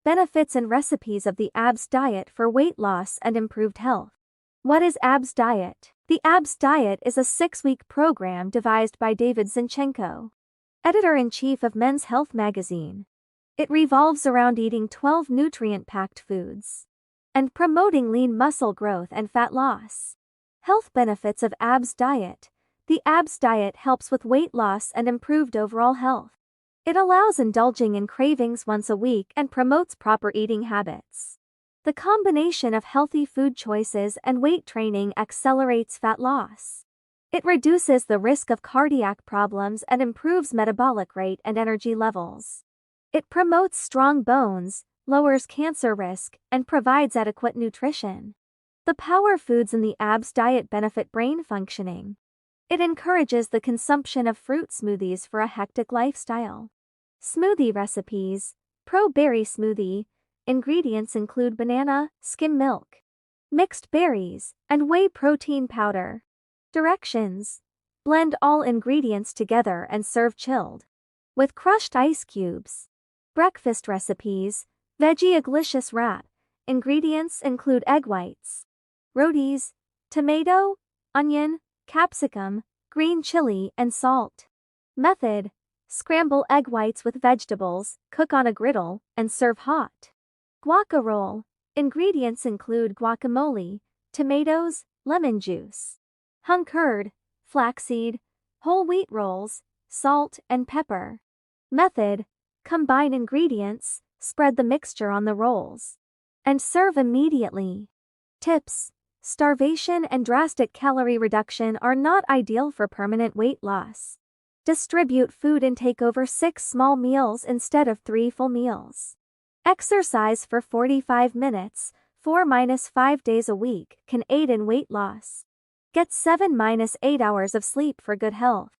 Benefits and recipes of the ABS diet for weight loss and improved health. What is ABS diet? The ABS diet is a 6-week program devised by David Zinchenko, editor-in-chief of Men's Health magazine. It revolves around eating 12 nutrient-packed foods and promoting lean muscle growth and fat loss. Health benefits of ABS diet. The ABS diet helps with weight loss and improved overall health. It allows indulging in cravings once a week and promotes proper eating habits. The combination of healthy food choices and weight training accelerates fat loss. It reduces the risk of cardiac problems and improves metabolic rate and energy levels. It promotes strong bones, lowers cancer risk, and provides adequate nutrition. The power foods in the ABS diet benefit brain functioning. It encourages the consumption of fruit smoothies for a hectic lifestyle. Smoothie recipes. Pro berry smoothie. Ingredients include banana, skim milk, mixed berries, and whey protein powder. Directions. Blend all ingredients together and serve chilled with crushed ice cubes. Breakfast recipes. Veggie-glicious wrap. Ingredients include egg whites, rotis, tomato, onion, capsicum, green chili, and salt. Method. Scramble egg whites with vegetables, cook on a griddle, and serve hot. Guaca roll. Ingredients include guacamole, tomatoes, lemon juice, hung curd, flaxseed, whole wheat rolls, salt, and pepper. Method. Combine ingredients, spread the mixture on the rolls, and serve immediately. Tips. Starvation and drastic calorie reduction are not ideal for permanent weight loss. Distribute food intake over 6 small meals instead of 3 full meals. Exercise for 45 minutes, 4-5 days a week can aid in weight loss. Get 7-8 hours of sleep for good health.